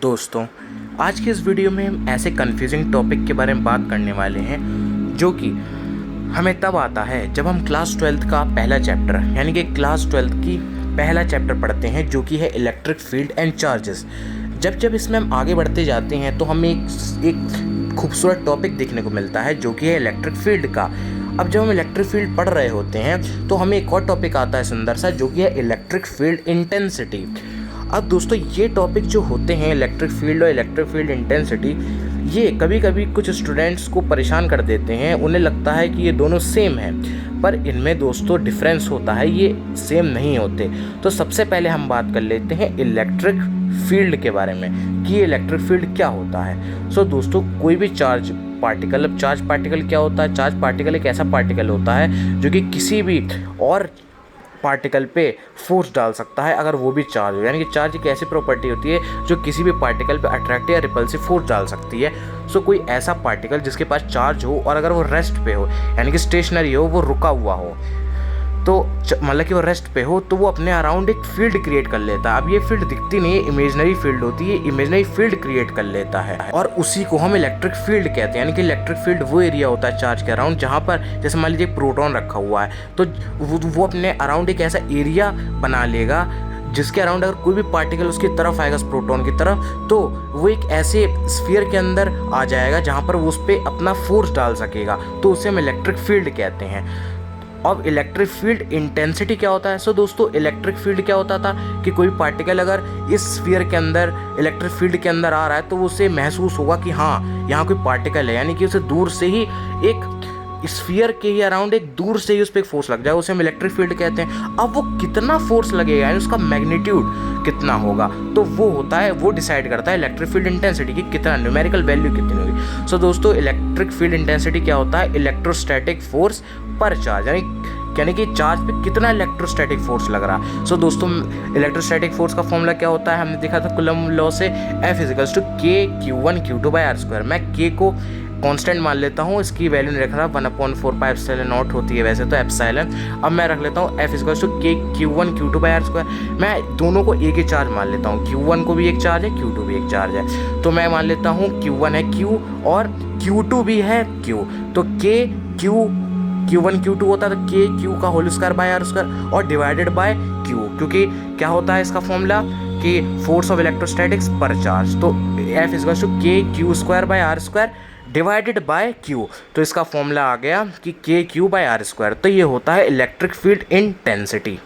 दोस्तों, आज के इस वीडियो में हम ऐसे कन्फ्यूजिंग टॉपिक के बारे में बात करने वाले हैं जो कि हमें तब आता है जब हम क्लास 12th का पहला चैप्टर यानी कि क्लास 12th की पहला चैप्टर पढ़ते हैं जो कि है इलेक्ट्रिक फील्ड एंड चार्जेस। जब इसमें हम आगे बढ़ते जाते हैं तो हमें एक खूबसूरत टॉपिक देखने को मिलता है जो कि है इलेक्ट्रिक फील्ड का। अब जब हम इलेक्ट्रिक फील्ड पढ़ रहे होते हैं तो हमें एक और टॉपिक आता है सुंदर सा जो कि है इलेक्ट्रिक फील्ड इंटेंसिटी। अब दोस्तों, ये टॉपिक जो होते हैं इलेक्ट्रिक फील्ड और इलेक्ट्रिक फील्ड इंटेंसिटी, ये कभी कभी कुछ स्टूडेंट्स को परेशान कर देते हैं। उन्हें लगता है कि ये दोनों सेम हैं, पर इनमें दोस्तों डिफरेंस होता है, ये सेम नहीं होते। तो सबसे पहले हम बात कर लेते हैं इलेक्ट्रिक फील्ड के बारे में कि ये इलेक्ट्रिक फील्ड क्या होता है। सो दोस्तों, कोई भी चार्ज पार्टिकल, अब चार्ज पार्टिकल क्या होता है? चार्ज पार्टिकल एक ऐसा पार्टिकल होता है जो कि किसी भी और पार्टिकल पे फोर्स डाल सकता है अगर वो भी चार्ज हो। यानी कि चार्ज एक ऐसी प्रॉपर्टी होती है जो किसी भी पार्टिकल पे अट्रैक्टिव या रिपल्सिव फोर्स डाल सकती है। सो कोई ऐसा पार्टिकल जिसके पास चार्ज हो और अगर वो रेस्ट पे हो यानी कि स्टेशनरी हो, वो रुका हुआ हो, तो मतलब कि वो रेस्ट पे हो, तो वो अपने अराउंड एक फील्ड क्रिएट कर लेता है। अब ये फील्ड दिखती नहीं है, इमेजिनरी फील्ड होती है, इमेजिनरी फील्ड क्रिएट कर लेता है और उसी को हम इलेक्ट्रिक फील्ड कहते हैं। यानी कि इलेक्ट्रिक फील्ड वो एरिया होता है चार्ज के अराउंड जहाँ पर जैसे मान लीजिए प्रोटॉन रखा हुआ है, तो वो अपने अराउंड एक ऐसा एरिया बना लेगा जिसके अराउंड अगर कोई भी पार्टिकल उसकी तरफ आएगा, उस प्रोटॉन की तरफ, तो वो एक ऐसे स्फीयर के अंदर आ जाएगा जहाँ पर वो उस पर अपना फोर्स डाल सकेगा, तो उसे हम इलेक्ट्रिक फील्ड कहते हैं। अब इलेक्ट्रिक फील्ड इंटेंसिटी क्या होता है? सो दोस्तों, इलेक्ट्रिक फील्ड क्या होता था कि कोई पार्टिकल अगर इस स्फीयर के अंदर इलेक्ट्रिक फील्ड के अंदर आ रहा है तो उसे महसूस होगा कि हाँ, यहाँ कोई पार्टिकल है, यानी कि उसे दूर से ही एक स्फीयर के ही अराउंड एक दूर से ही उस पर एक फोर्स लग जाए, उसे हम इलेक्ट्रिक फील्ड कहते हैं। अब वो कितना फोर्स लगेगा यानी उसका मैग्नीट्यूड कितना होगा, तो वो होता है, वो डिसाइड करता है इलेक्ट्रिक फील्ड इंटेंसिटी की कितना न्यूमेरिकल वैल्यू कितनी होगी। सो दोस्तों, इलेक्ट्रिक फील्ड इंटेंसिटी क्या होता है? इलेक्ट्रोस्टैटिक फोर्स पर चार्ज, यानी कि चार्ज पे कितना इलेक्ट्रोस्टैटिक फोर्स लग रहा है। सो दोस्तों, इलेक्ट्रोस्टैटिक फोर्स का फॉर्मूला क्या होता है? हमने देखा था कूलम लॉ से, F = K Q1 Q2 / r²। मैं K को कांस्टेंट मान लेता हूँ, इसकी वैल्यू नहीं रख रहा, 1/4πε0 होती है वैसे तो एप्सिलॉन। अब मैं रख लेता हूँ F = K Q1 Q2 / r²। मैं दोनों को एक ही चार्ज मान लेता हूँ, Q1 को भी एक चार्ज है, Q2 भी एक चार्ज है, तो मैं मान लेता हूँ Q1 है Q और Q2 भी है Q। तो Q1 Q2 होता है तो K Q का होल स्क्वायर बाय r² और डिवाइडेड बाय Q, क्योंकि क्या होता है इसका फॉर्मूला कि फोर्स ऑफ इलेक्ट्रोस्टैटिक्स पर चार्ज, तो F = K Q² by r² divided by Q। तो इसका फॉर्मूला आ गया कि K Q बाय r²। तो ये होता है इलेक्ट्रिक फील्ड इंटेंसिटी।